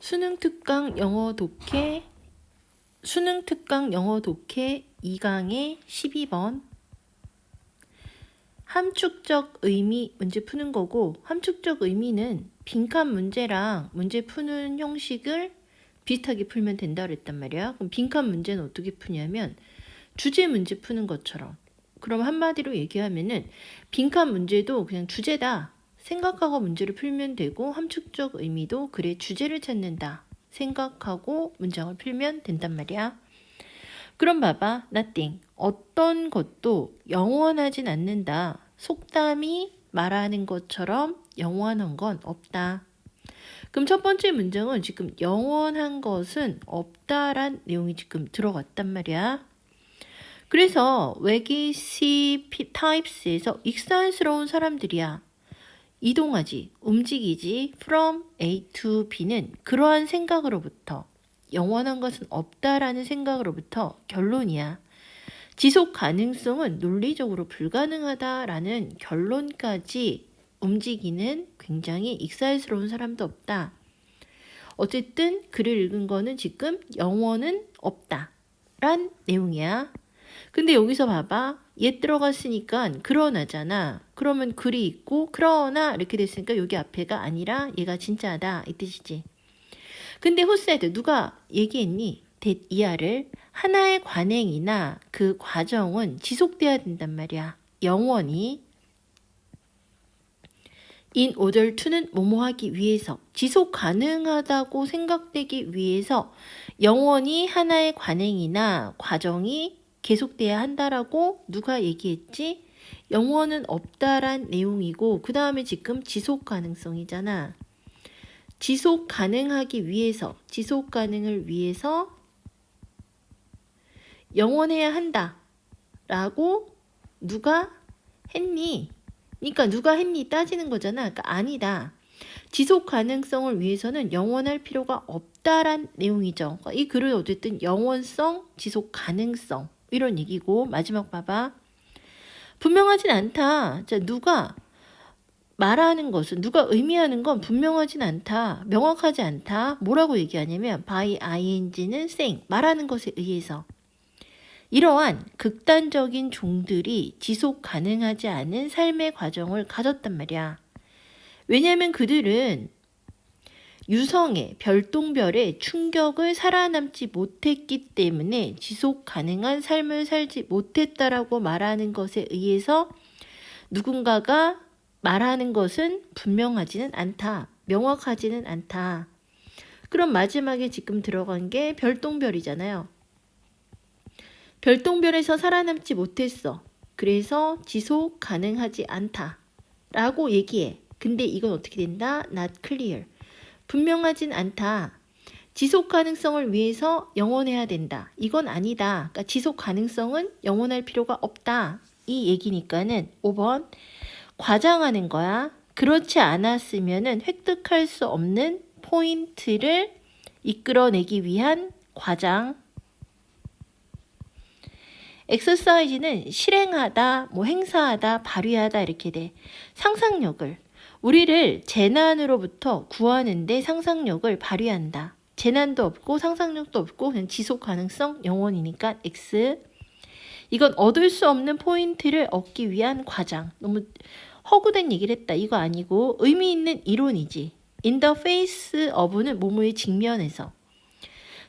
수능 특강 영어 독해 2강의 12번. 함축적 의미 문제 푸는 거고, 함축적 의미는 빈칸 문제랑 문제 푸는 형식을 비슷하게 풀면 된다 그랬단 말이야. 그럼 빈칸 문제는 어떻게 푸냐면 주제 문제 푸는 것처럼. 그럼 한마디로 얘기하면은 빈칸 문제도 그냥 주제다 생각하고 문제를 풀면 되고, 함축적 의미도 그래 주제를 찾는다 생각하고 문장을 풀면 된단 말이야. 그럼 봐봐. nothing. 어떤 것도 영원하진 않는다. 속담이 말하는 것처럼 영원한 건 없다. 그럼 첫 번째 문장은 지금 영원한 것은 없다란 내용이 지금 들어갔단 말이야. 그래서 legacy types에서 익살스러운 사람들이야. 이동하지, 움직이지 from A to B는 그러한 생각으로부터, 영원한 것은 없다라는 생각으로부터 결론이야. 지속 가능성은 논리적으로 불가능하다라는 결론까지 움직이는 굉장히 익살스러운 사람도 없다. 어쨌든 글을 읽은 거는 지금 영원은 없다란 내용이야. 근데 여기서 봐봐. 옛 들어갔으니까 그러나잖아. 그러면 글이 있고 그러나 이렇게 됐으니까 여기 앞에가 아니라 얘가 진짜다 이 뜻이지. 근데 who said, 누가 얘기했니? that 이하를 하나의 관행이나 그 과정은 지속돼야 된단 말이야. 영원히. in order to는 뭐뭐 하기 위해서, 지속 가능하다고 생각되기 위해서 영원히 하나의 관행이나 과정이 계속돼야 한다라고 누가 얘기했지? 영원은 없다란 내용이고, 그 다음에 지금 지속 가능성이잖아. 지속 가능하기 위해서, 지속 가능을 위해서 영원해야 한다 라고 누가 했니? 그러니까 누가 했니 따지는 거잖아. 그러니까 아니다. 지속 가능성을 위해서는 영원할 필요가 없다란 내용이죠. 그러니까 이 글은 어쨌든 영원성, 지속 가능성 이런 얘기고, 마지막 봐봐. 분명하진 않다. 자, 누가 말하는 것은, 누가 의미하는 건 분명하진 않다. 명확하지 않다. 뭐라고 얘기하냐면 by ing는 saying, 말하는 것에 의해서. 이러한 극단적인 종들이 지속 가능하지 않은 삶의 과정을 가졌단 말이야. 왜냐하면 그들은 유성의 별똥별의 충격을 살아남지 못했기 때문에 지속 가능한 삶을 살지 못했다라고 말하는 것에 의해서 누군가가 말하는 것은 분명하지는 않다. 명확하지는 않다. 그럼 마지막에 지금 들어간 게 별똥별이잖아요. 별똥별에서 살아남지 못했어. 그래서 지속 가능하지 않다 라고 얘기해. 근데 이건 어떻게 된다? not clear. 분명하진 않다. 지속 가능성을 위해서 영원해야 된다. 이건 아니다. 그러니까 지속 가능성은 영원할 필요가 없다. 이 얘기니까는 5번 과장하는 거야. 그렇지 않았으면은 획득할 수 없는 포인트를 이끌어내기 위한 과장. 엑서사이즈는 실행하다, 행사하다, 발휘하다 이렇게 돼. 상상력을, 우리를 재난으로부터 구하는데 상상력을 발휘한다. 재난도 없고 상상력도 없고 그냥 지속 가능성 영원이니까 X. 이건 얻을 수 없는 포인트를 얻기 위한 과장. 너무 허구된 얘기를 했다. 이거 아니고 의미 있는 이론이지. In the face of는 뭐뭐의 직면에서.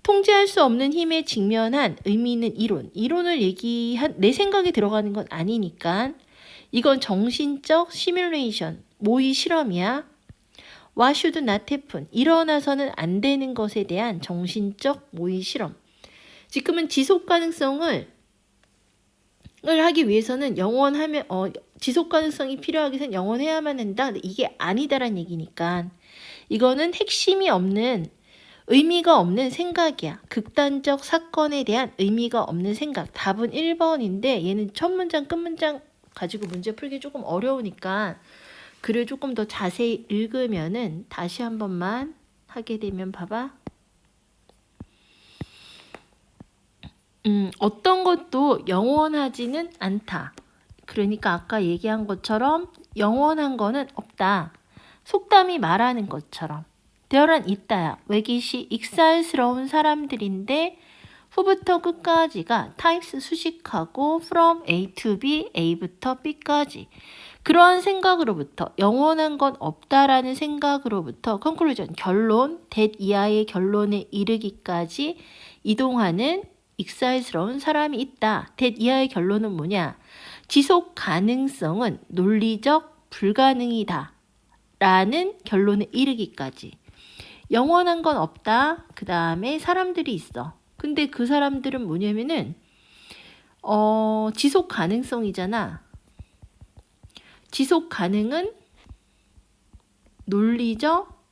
통제할 수 없는 힘에 직면한 의미 있는 이론. 이론을 얘기한 내 생각이 들어가는 건 아니니까 이건 정신적 시뮬레이션, 모의 실험이야. What should not happen? 일어나서는 안 되는 것에 대한 정신적 모의 실험. 지금은 지속 가능성을 하기 위해서는 지속 가능성이 필요하기 위해서는 영원해야만 한다. 근데 이게 아니다란 얘기니까 이거는 핵심이 없는, 의미가 없는 생각이야. 극단적 사건에 대한 의미가 없는 생각. 답은 1번인데 얘는 첫 문장 끝 문장 가지고 문제 풀기 조금 어려우니까 글을 조금 더 자세히 읽으면은 다시 한 번만 하게 되면 봐봐. 어떤 것도 영원하지는 않다. 그러니까 아까 얘기한 것처럼 영원한 거는 없다. 속담이 말하는 것처럼. there는 있다야. 외깃이 익살스러운 사람들인데 후부터 끝까지가 types 수식하고 from A to B, A부터 B까지 그러한 생각으로부터 영원한 건 없다라는 생각으로부터 conclusion, 결론, that 이하의 결론에 이르기까지 이동하는 익살스러운 사람이 있다. that 이하의 결론은 뭐냐? 지속 가능성은 논리적 불가능이다. 라는 결론에 이르기까지. 영원한 건 없다. 그 다음에 사람들이 있어. 근데 그 사람들은 뭐냐면은 지속 가능성이잖아. 지속 가능은 논리적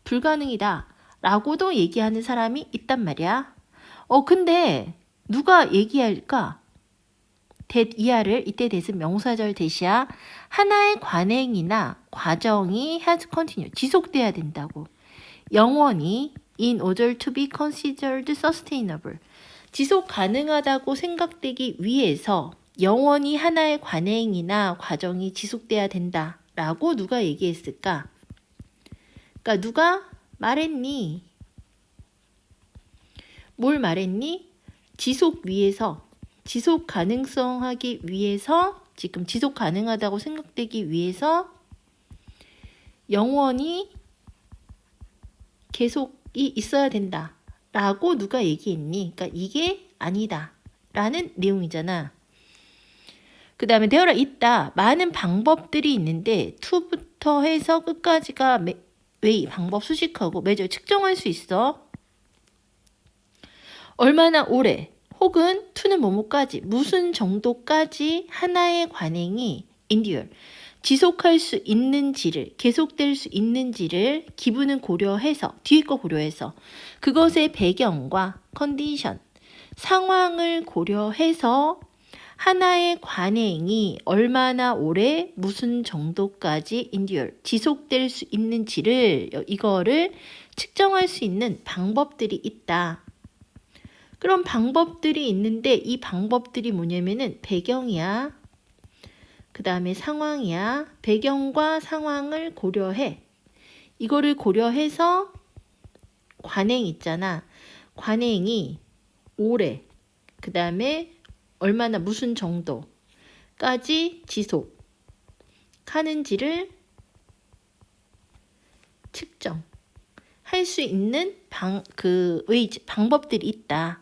불가능이다 라고도 얘기하는 사람이 있단 말이야. 근데 누가 얘기할까? that 이하를 이때 대신 명사절 대시야. 하나의 관행이나 과정이 has continue 지속돼야 된다고. 영원히 in order to be considered sustainable 지속 가능하다고 생각되기 위해서 영원히 하나의 관행이나 과정이 지속돼야 된다 라고 누가 얘기했을까? 그러니까 누가 말했니? 뭘 말했니? 지속 위해서 지속 가능성 하기 위해서 지금 지속 가능하다고 생각되기 위해서 영원히 계속이 있어야 된다 라고 누가 얘기했니? 그러니까 이게 아니다 라는 내용이잖아. 그 다음에 되어라 있다. 많은 방법들이 있는데 to부터 해서 끝까지가 way 방법 수식하고 measure 측정할 수 있어. 얼마나 오래 혹은 to는 뭐뭐까지 무슨 정도까지 하나의 관행이 endure 지속할 수 있는지를 계속될 수 있는지를 기분은 고려해서 뒤에 거 고려해서 그것의 배경과 컨디션 상황을 고려해서 하나의 관행이 얼마나 오래 무슨 정도까지 endure 지속될 수 있는지를 이거를 측정할 수 있는 방법들이 있다. 그런 방법들이 있는데 이 방법들이 뭐냐면은 배경이야. 그 다음에 상황이야. 배경과 상황을 고려해. 이거를 고려해서 관행 있잖아. 관행이 오래. 그 다음에 얼마나 무슨 정도까지 지속하는지를 측정할 수 있는 방법들이 있다.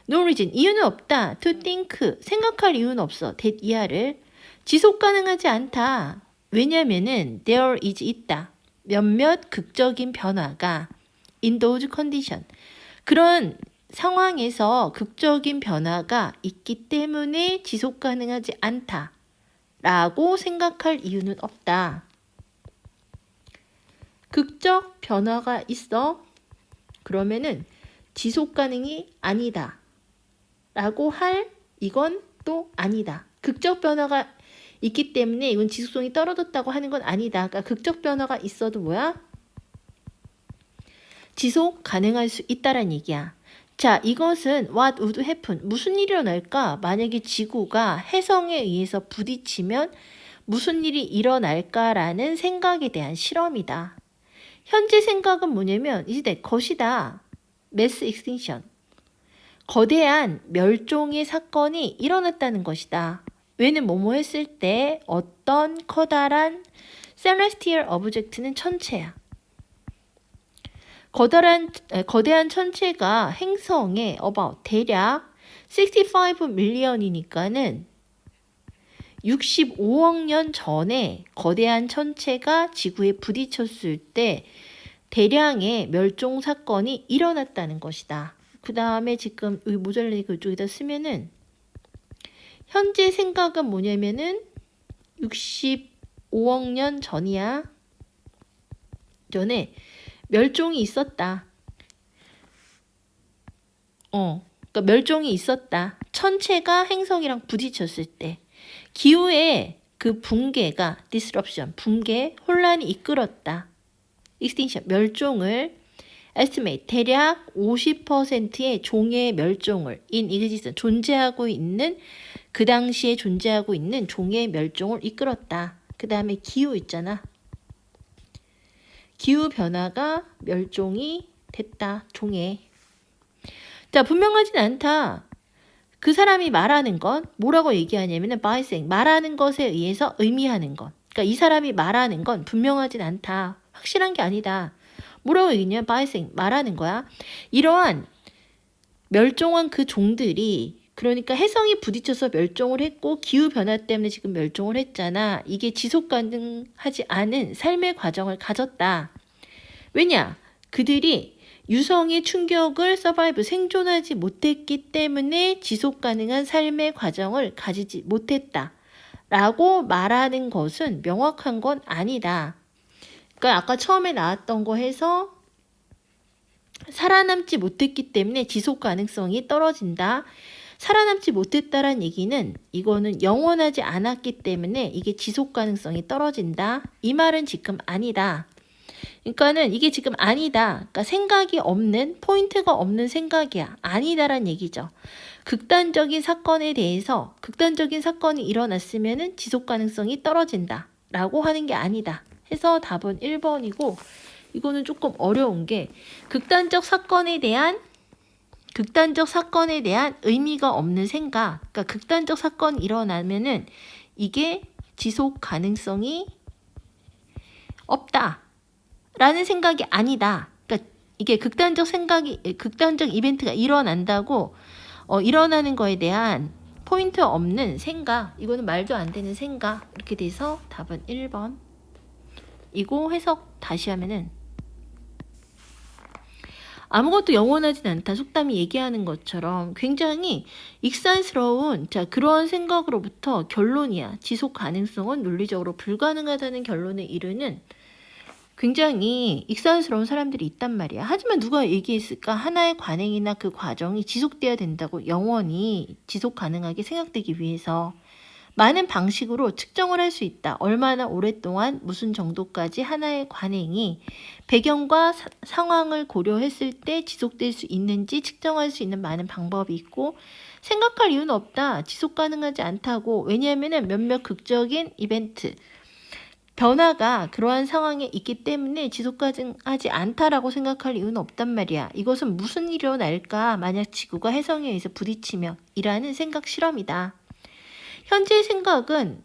No reason, 이유는 없다. To think, 생각할 이유는 없어. that 이하를 지속 가능하지 않다. 왜냐면은 there is 있다. 몇몇 극적인 변화가 in those condition. 그런 상황에서 극적인 변화가 있기 때문에 지속 가능하지 않다. 라고 생각할 이유는 없다. 극적 변화가 있어. 그러면은 지속 가능이 아니다. 라고 할 이건 또 아니다. 극적 변화가 있기 때문에 이건 지속성이 떨어졌다고 하는 건 아니다. 그러니까 극적 변화가 있어도 뭐야? 지속 가능할 수 있다란 얘기야. 자, 이것은 what would happen? 무슨 일이 일어날까? 만약에 지구가 혜성에 의해서 부딪히면 무슨 일이 일어날까라는 생각에 대한 실험이다. 현재 생각은 뭐냐면 이제 것이다. mass extinction. 거대한 멸종의 사건이 일어났다는 것이다. 왜는 뭐뭐 했을 때 어떤 커다란 celestial object는 천체야. 거대한 천체가 행성에 about 대략 65 million이니까는 65억 년 전에 거대한 천체가 지구에 부딪혔을 때 대량의 멸종 사건이 일어났다는 것이다. 그 다음에 지금 여기 모자라니까 이쪽에다 쓰면은 현재 생각은 뭐냐면은 65억 년 전이야. 전에 멸종이 있었다. 그러니까 멸종이 있었다. 천체가 행성이랑 부딪혔을 때 기후의 그 붕괴가 disruption, 붕괴, 혼란이 이끌었다. extinction, 멸종을 estimate, 대략 50%의 종의 멸종을 in existence, 존재하고 있는 그 당시에 존재하고 있는 종의 멸종을 이끌었다. 그 다음에 기후 있잖아. 기후변화가 멸종이 됐다. 종에. 자, 분명하진 않다. 그 사람이 말하는 건 뭐라고 얘기하냐면은 by saying, 말하는 것에 의해서 의미하는 것. 그러니까 이 사람이 말하는 건 분명하진 않다. 확실한 게 아니다. 뭐라고 얘기냐면 by saying, 말하는 거야. 이러한 멸종한 그 종들이, 그러니까 해성이 부딪혀서 멸종을 했고 기후변화 때문에 지금 멸종을 했잖아. 이게 지속 가능하지 않은 삶의 과정을 가졌다. 왜냐? 그들이 유성의 충격을 서바이브, 생존하지 못했기 때문에 지속 가능한 삶의 과정을 가지지 못했다. 라고 말하는 것은 명확한 건 아니다. 그러니까 아까 처음에 나왔던 거 해서 살아남지 못했기 때문에 지속 가능성이 떨어진다. 살아남지 못했다란 얘기는 이거는 영원하지 않았기 때문에 이게 지속 가능성이 떨어진다. 이 말은 지금 아니다. 그러니까는 이게 지금 아니다. 그러니까 생각이 없는, 포인트가 없는 생각이야. 아니다란 얘기죠. 극단적인 사건에 대해서 극단적인 사건이 일어났으면은 지속 가능성이 떨어진다. 라고 하는 게 아니다. 해서 답은 1번이고, 이거는 조금 어려운 게 극단적 사건에 대한 의미가 없는 생각. 그러니까 극단적 사건이 일어나면은 이게 지속 가능성이 없다. 라는 생각이 아니다. 그러니까 이게 극단적 이벤트가 일어난다고 일어나는 거에 대한 포인트 없는 생각. 이거는 말도 안 되는 생각. 이렇게 돼서 답은 1번. 이거 해석 다시 하면은 아무것도 영원하진 않다. 속담이 얘기하는 것처럼 굉장히 익살스러운 그러한 생각으로부터 결론이야. 지속 가능성은 논리적으로 불가능하다는 결론에 이르는 굉장히 익살스러운 사람들이 있단 말이야. 하지만 누가 얘기했을까? 하나의 관행이나 그 과정이 지속돼야 된다고, 영원히 지속 가능하게 생각되기 위해서 많은 방식으로 측정을 할 수 있다. 얼마나 오랫동안 무슨 정도까지 하나의 관행이 배경과 상황을 고려했을 때 지속될 수 있는지 측정할 수 있는 많은 방법이 있고, 생각할 이유는 없다. 지속 가능하지 않다고. 왜냐하면 몇몇 극적인 이벤트, 변화가 그러한 상황에 있기 때문에 지속 가능하지 않다라고 생각할 이유는 없단 말이야. 이것은 무슨 일이 일어날까? 만약 지구가 해성에 의해서 부딪히면 이라는 생각 실험이다. 현재의 생각은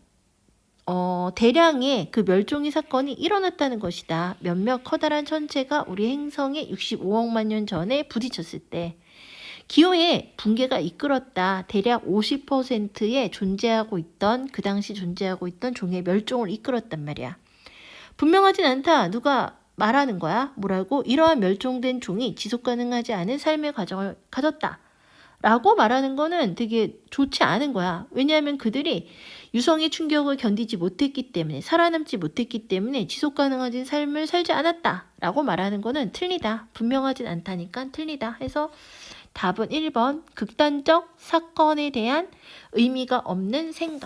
대량의 그 멸종의 사건이 일어났다는 것이다. 몇몇 커다란 천체가 우리 행성에 65억만 년 전에 부딪혔을 때 기후의 붕괴가 이끌었다. 대략 50%의 그 당시 존재하고 있던 종의 멸종을 이끌었단 말이야. 분명하진 않다. 누가 말하는 거야? 뭐라고? 이러한 멸종된 종이 지속 가능하지 않은 삶의 과정을 가졌다. 라고 말하는 거는 되게 좋지 않은 거야. 왜냐하면 그들이 유성의 충격을 견디지 못했기 때문에, 살아남지 못했기 때문에 지속 가능한 삶을 살지 않았다. 라고 말하는 거는 틀리다. 분명하진 않다니까 틀리다. 해서 답은 1번, 극단적 사건에 대한 의미가 없는 생각.